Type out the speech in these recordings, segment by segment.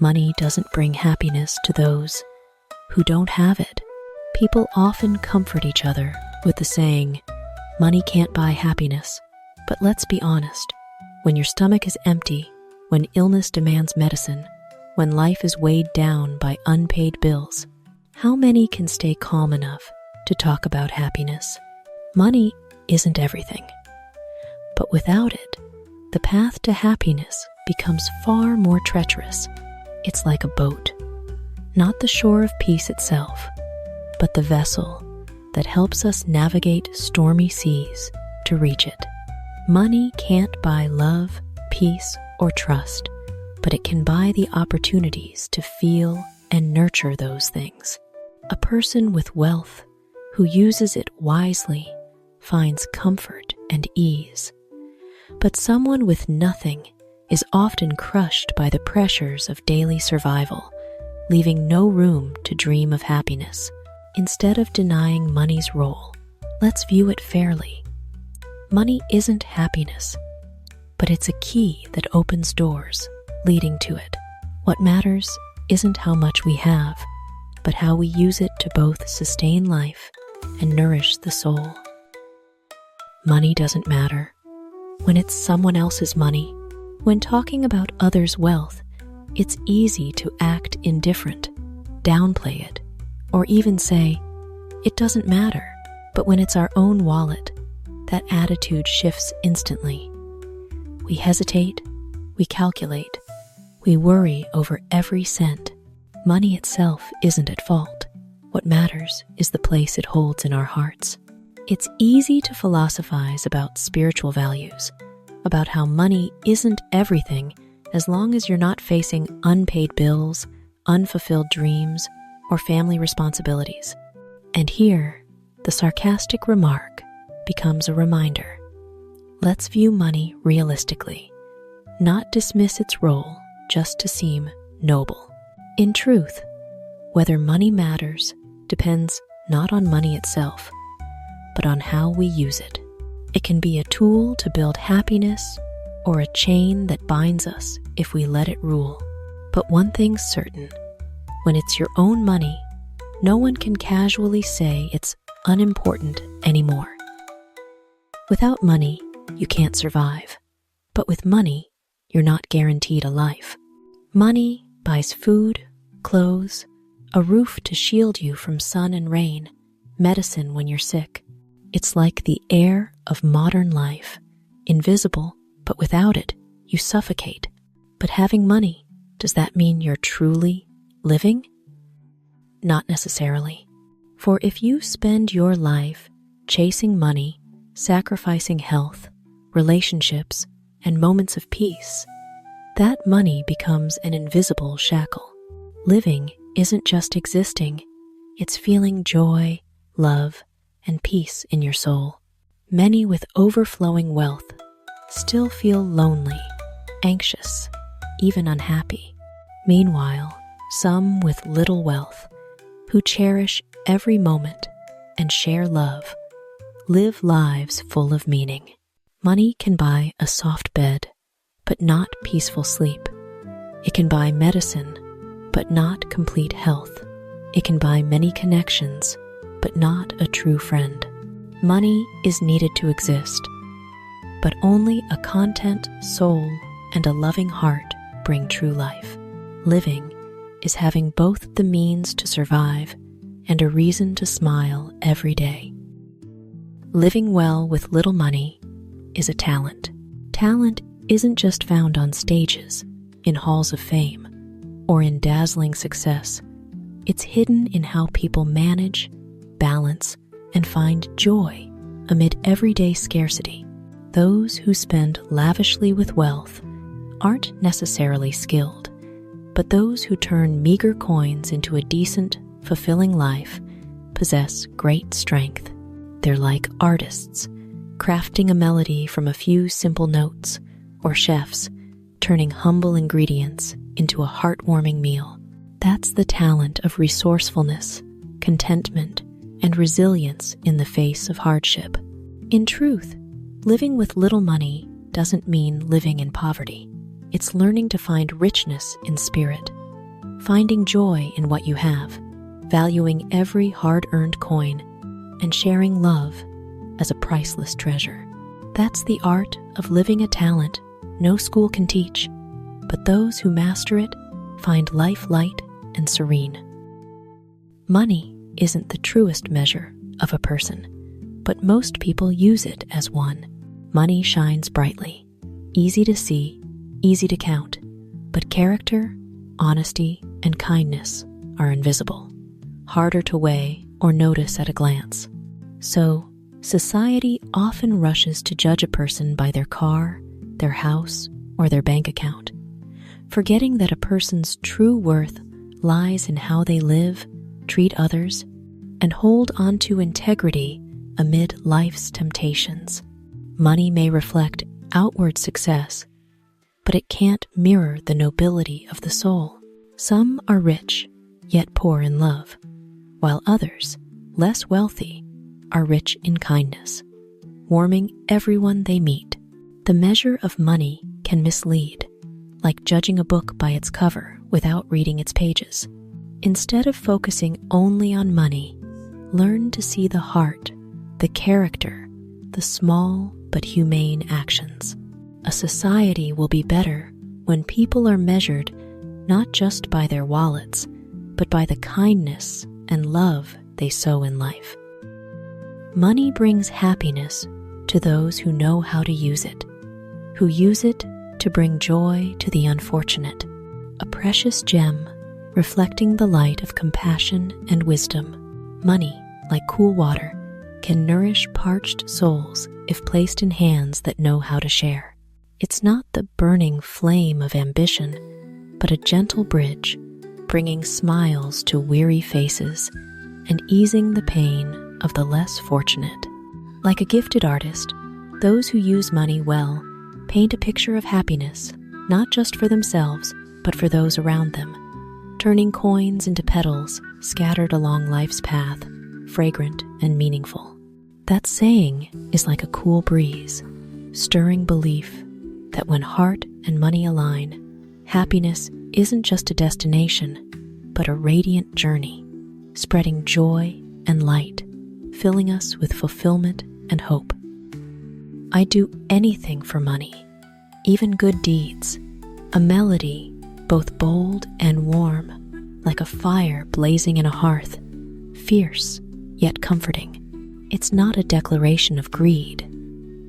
Money doesn't bring happiness to those who don't have it. People often comfort each other with the saying, money can't buy happiness. But let's be honest, when your stomach is empty, when illness demands medicine, when life is weighed down by unpaid bills, how many can stay calm enough to talk about happiness? Money isn't everything. But without it, the path to happiness becomes far more treacherous. It's like a boat, not the shore of peace itself, but the vessel that helps us navigate stormy seas to reach it. Money can't buy love, peace, or trust, but it can buy the opportunities to feel and nurture those things. A person with wealth who uses it wisely finds comfort and ease. But someone with nothing is often crushed by the pressures of daily survival, leaving no room to dream of happiness. Instead of denying money's role, let's view it fairly. Money isn't happiness, but it's a key that opens doors leading to it. What matters isn't how much we have, but how we use it to both sustain life and nourish the soul. Money doesn't matter when it's someone else's money. When talking about others' wealth, it's easy to act indifferent, downplay it, or even say, it doesn't matter. But when it's our own wallet, that attitude shifts instantly. We hesitate, we calculate, we worry over every cent. Money itself isn't at fault. What matters is the place it holds in our hearts. It's easy to philosophize about spiritual values, about how money isn't everything as long as you're not facing unpaid bills, unfulfilled dreams, or family responsibilities. And here, the sarcastic remark becomes a reminder. Let's view money realistically, not dismiss its role just to seem noble. In truth, whether money matters depends not on money itself, but on how we use it. It can be a tool to build happiness or a chain that binds us if we let it rule. But one thing's certain, when it's your own money, no one can casually say it's unimportant anymore. Without money, you can't survive. But with money, you're not guaranteed a life. Money buys food, clothes, a roof to shield you from sun and rain, medicine when you're sick. It's like the air of modern life, invisible, but without it, you suffocate. But having money, does that mean you're truly living? Not necessarily. For if you spend your life chasing money, sacrificing health, relationships, and moments of peace, that money becomes an invisible shackle. Living isn't just existing, it's feeling joy, love, and peace in your soul. Many with overflowing wealth still feel lonely, anxious, even unhappy. Meanwhile, some with little wealth, who cherish every moment and share love, live lives full of meaning. Money can buy a soft bed, but not peaceful sleep. It can buy medicine, but not complete health. It can buy many connections, but not a true friend. Money is needed to exist, but only a content soul and a loving heart bring true life. Living is having both the means to survive and a reason to smile every day. Living well with little money is a talent. Talent isn't just found on stages, in halls of fame, or in dazzling success. It's hidden in how people manage, balance, and find joy amid everyday scarcity. Those who spend lavishly with wealth aren't necessarily skilled, but those who turn meager coins into a decent, fulfilling life possess great strength. They're like artists, crafting a melody from a few simple notes, or chefs turning humble ingredients into a heartwarming meal. That's the talent of resourcefulness, contentment, and resilience in the face of hardship. In truth, living with little money doesn't mean living in poverty. It's learning to find richness in spirit, finding joy in what you have, valuing every hard-earned coin, and sharing love as a priceless treasure. That's the art of living a talent no school can teach, but those who master it find life light and serene. Money isn't the truest measure of a person, but most people use it as one. Money shines brightly, easy to see, easy to count, but character, honesty, and kindness are invisible, harder to weigh or notice at a glance. So, society often rushes to judge a person by their car, their house, or their bank account, forgetting that a person's true worth lies in how they live, treat others, and hold on to integrity amid life's temptations. Money may reflect outward success, but it can't mirror the nobility of the soul. Some are rich, yet poor in love, while others, less wealthy, are rich in kindness, warming everyone they meet. The measure of money can mislead, like judging a book by its cover without reading its pages. Instead of focusing only on money, learn to see the heart, the character, the small but humane actions. A society will be better when people are measured not just by their wallets, but by the kindness and love they sow in life. Money brings happiness to those who know how to use it, who use it to bring joy to the unfortunate, a precious gem reflecting the light of compassion and wisdom. Money, like cool water, can nourish parched souls if placed in hands that know how to share. It's not the burning flame of ambition, but a gentle bridge, bringing smiles to weary faces and easing the pain of the less fortunate. Like a gifted artist, those who use money well paint a picture of happiness, not just for themselves, but for those around them, turning coins into petals scattered along life's path, fragrant and meaningful. That saying is like a cool breeze, stirring belief that when heart and money align, happiness isn't just a destination, but a radiant journey, spreading joy and light, filling us with fulfillment and hope. I'd do anything for money, even good deeds, a melody both bold and warm, like a fire blazing in a hearth, fierce yet comforting. It's not a declaration of greed,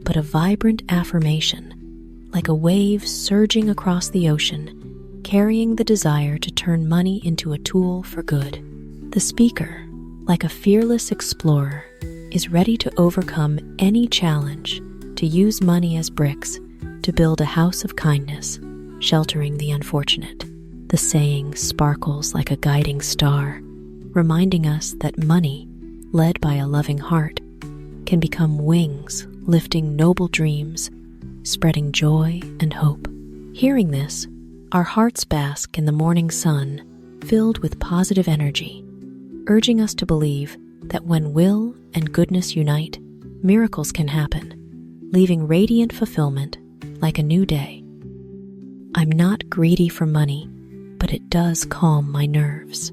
but a vibrant affirmation, like a wave surging across the ocean, carrying the desire to turn money into a tool for good. The speaker, like a fearless explorer, is ready to overcome any challenge, to use money as bricks to build a house of kindness, sheltering the unfortunate. The saying sparkles like a guiding star, reminding us that money, led by a loving heart, can become wings lifting noble dreams, spreading joy and hope. Hearing this, our hearts bask in the morning sun, filled with positive energy, urging us to believe that when will and goodness unite, miracles can happen, leaving radiant fulfillment like a new day. I'm not greedy for money, but it does calm my nerves.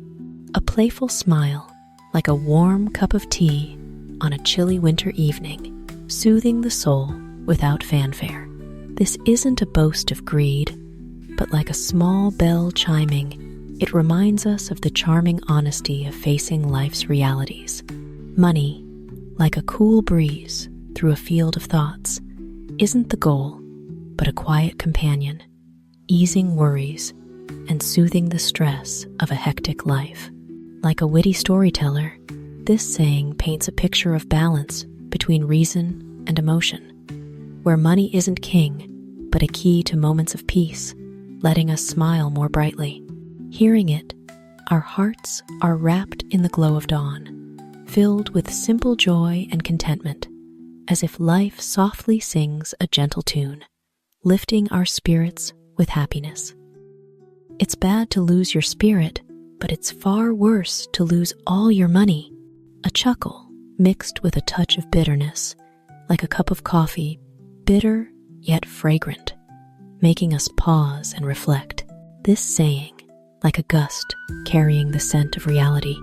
A playful smile, like a warm cup of tea on a chilly winter evening, soothing the soul without fanfare. This isn't a boast of greed, but like a small bell chiming, it reminds us of the charming honesty of facing life's realities. Money, like a cool breeze through a field of thoughts, isn't the goal, but a quiet companion, easing worries and soothing the stress of a hectic life. Like a witty storyteller, this saying paints a picture of balance between reason and emotion, where money isn't king, but a key to moments of peace, letting us smile more brightly. Hearing it, our hearts are wrapped in the glow of dawn, filled with simple joy and contentment, as if life softly sings a gentle tune, lifting our spirits with happiness. It's bad to lose your spirit, but it's far worse to lose all your money. A chuckle mixed with a touch of bitterness, like a cup of coffee, bitter yet fragrant, making us pause and reflect. This saying, like a gust carrying the scent of reality,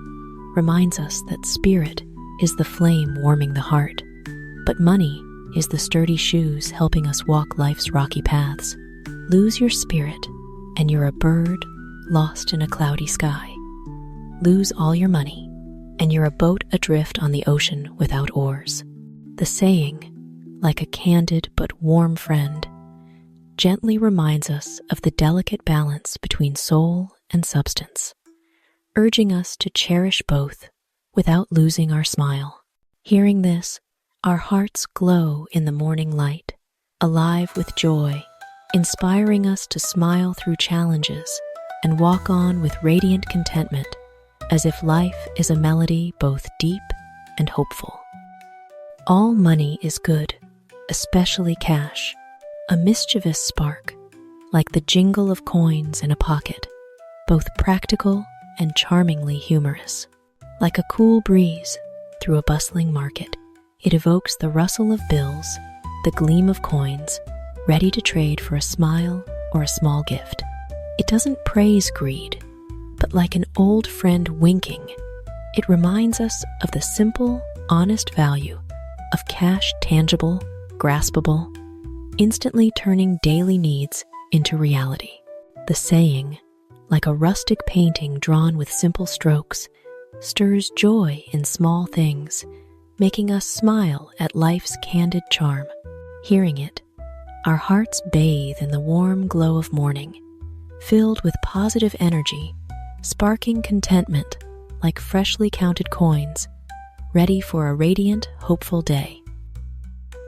reminds us that spirit is the flame warming the heart, but money is the sturdy shoes helping us walk life's rocky paths. Lose your spirit, and you're a bird lost in a cloudy sky. Lose all your money, and you're a boat adrift on the ocean without oars. The saying, like a candid but warm friend, gently reminds us of the delicate balance between soul and substance, urging us to cherish both without losing our smile. Hearing this, our hearts glow in the morning light, alive with joy, inspiring us to smile through challenges and walk on with radiant contentment, as if life is a melody both deep and hopeful. All money is good, especially cash, a mischievous spark, like the jingle of coins in a pocket, both practical and charmingly humorous. Like a cool breeze through a bustling market, it evokes the rustle of bills, the gleam of coins, ready to trade for a smile or a small gift. It doesn't praise greed, but like an old friend winking, it reminds us of the simple, honest value of cash, tangible, graspable, instantly turning daily needs into reality. The saying, like a rustic painting drawn with simple strokes, stirs joy in small things, making us smile at life's candid charm. Hearing it, our hearts bathe in the warm glow of morning, filled with positive energy, sparking contentment like freshly counted coins, ready for a radiant, hopeful day.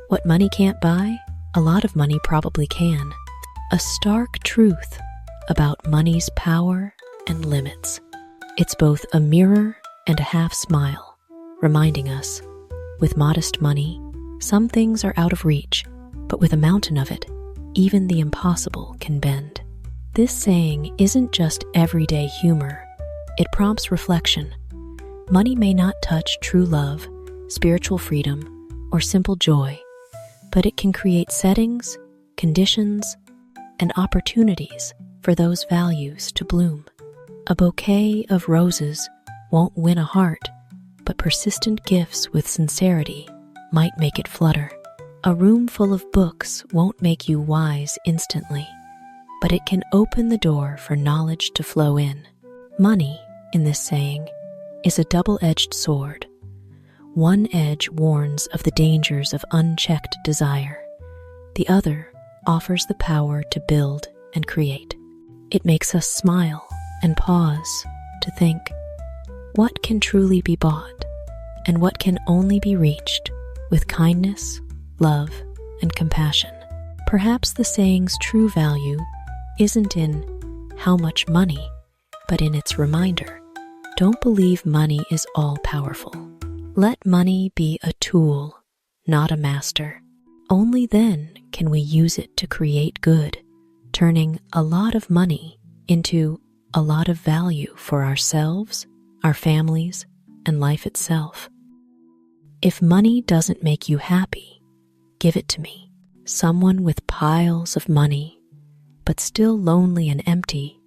What money can't buy, a lot of money probably can. A stark truth about money's power and limits. It's both a mirror and a half smile, reminding us, with modest money, some things are out of reach, but with a mountain of it, even the impossible can bend. This saying isn't just everyday humor, it prompts reflection. Money may not touch true love, spiritual freedom, or simple joy, but it can create settings, conditions, and opportunities for those values to bloom. A bouquet of roses won't win a heart, but persistent gifts with sincerity might make it flutter. A room full of books won't make you wise instantly, but it can open the door for knowledge to flow in. Money, in this saying, is a double-edged sword. One edge warns of the dangers of unchecked desire. The other offers the power to build and create. It makes us smile and pause to think, what can truly be bought, and what can only be reached with kindness, love, and compassion? Perhaps the saying's true value isn't in how much money, but in its reminder. Don't believe money is all-powerful. Let money be a tool, not a master. Only then can we use it to create good, turning a lot of money into a lot of value for ourselves, our families, and life itself. If money doesn't make you happy, give it to me. Someone with piles of money, but still lonely and empty,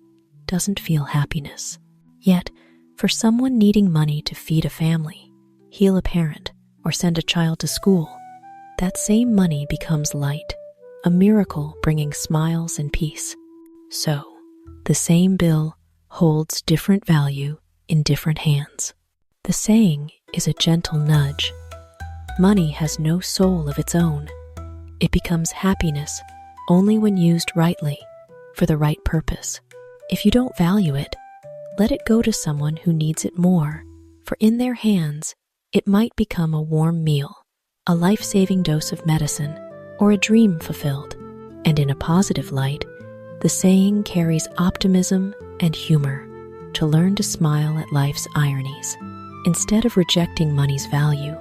doesn't feel happiness. Yet, for someone needing money to feed a family, heal a parent, or send a child to school, that same money becomes light, a miracle bringing smiles and peace. So, the same bill holds different value in different hands. The saying is a gentle nudge. Money has no soul of its own. It becomes happiness only when used rightly, for the right purpose. If you don't value it, let it go to someone who needs it more, for in their hands, it might become a warm meal, a life-saving dose of medicine, or a dream fulfilled. And in a positive light, the saying carries optimism and humor, to learn to smile at life's ironies. Instead of rejecting money's value,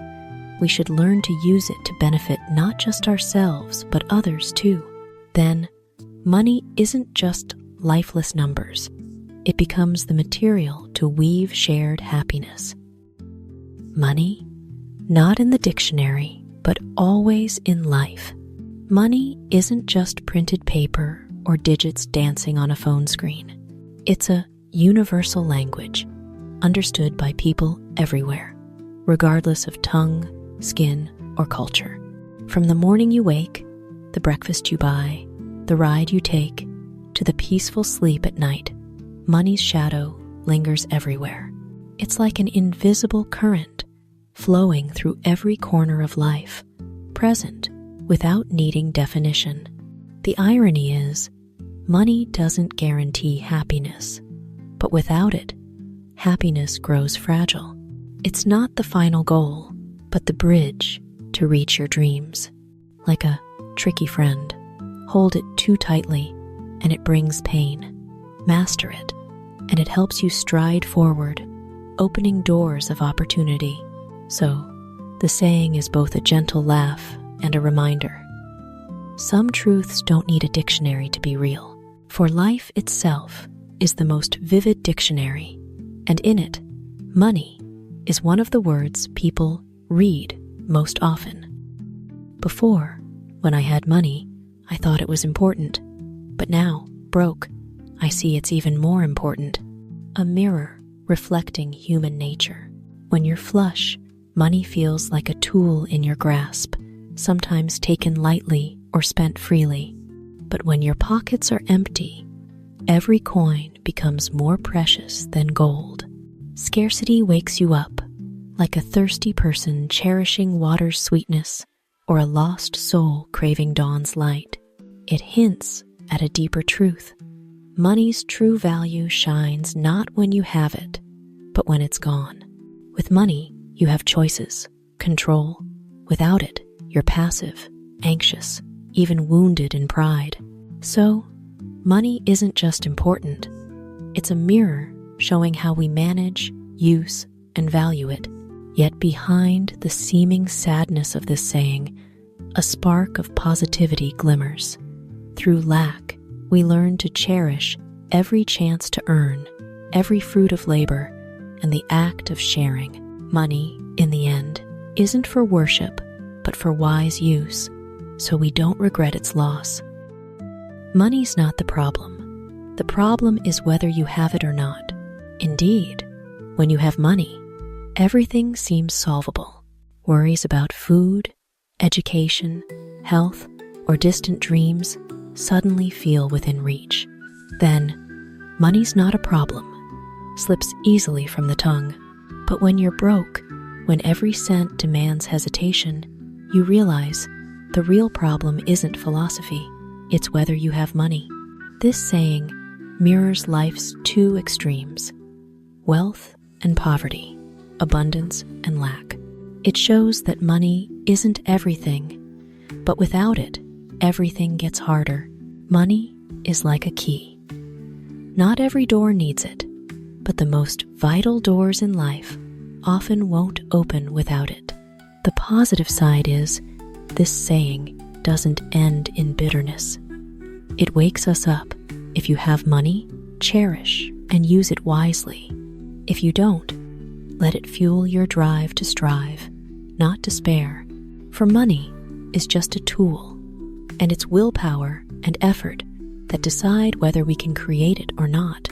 we should learn to use it to benefit not just ourselves, but others too. Then, money isn't just lifeless numbers. It becomes the material to weave shared happiness. Money, not in the dictionary, but always in life. Money isn't just printed paper or digits dancing on a phone screen. It's a universal language understood by people everywhere, regardless of tongue, skin, or culture. From the morning you wake, the breakfast you buy, the ride you take, to the peaceful sleep at night, money's shadow lingers everywhere. It's like an invisible current flowing through every corner of life, present without needing definition. The irony is, money doesn't guarantee happiness, but without it, happiness grows fragile. It's not the final goal, but the bridge to reach your dreams. Like a tricky friend, hold it too tightly and it brings pain. Master it, and it helps you stride forward, opening doors of opportunity. So, the saying is both a gentle laugh and a reminder. Some truths don't need a dictionary to be real, for life itself is the most vivid dictionary, and in it, money is one of the words people read most often. Before, when I had money, I thought it was important, but now, broke, I see it's even more important. A mirror reflecting human nature. When you're flush, money feels like a tool in your grasp, sometimes taken lightly or spent freely. But when your pockets are empty, every coin becomes more precious than gold. Scarcity wakes you up, like a thirsty person cherishing water's sweetness, or a lost soul craving dawn's light. It hints at a deeper truth. Money's true value shines not when you have it, but when it's gone. With money, you have choices, control. Without it, you're passive, anxious, even wounded in pride. So, money isn't just important. It's a mirror showing how we manage, use, and value it. Yet behind the seeming sadness of this saying, a spark of positivity glimmers. Through lack, we learn to cherish every chance to earn, every fruit of labor, and the act of sharing. Money, in the end, isn't for worship, but for wise use, so we don't regret its loss. Money's not the problem. The problem is whether you have it or not. Indeed, when you have money, everything seems solvable. Worries about food, education, health, or distant dreams suddenly feel within reach. Then, money's not a problem, slips easily from the tongue. But when you're broke, when every cent demands hesitation, you realize the real problem isn't philosophy, it's whether you have money. This saying mirrors life's two extremes, wealth and poverty, abundance and lack. It shows that money isn't everything, but without it, everything gets harder. Money is like a key. Not every door needs it, but the most vital doors in life often won't open without it. The positive side is, this saying doesn't end in bitterness. It wakes us up. If you have money, cherish and use it wisely. If you don't, let it fuel your drive to strive, not despair. For money is just a tool, and it's willpower and effort that decide whether we can create it or not.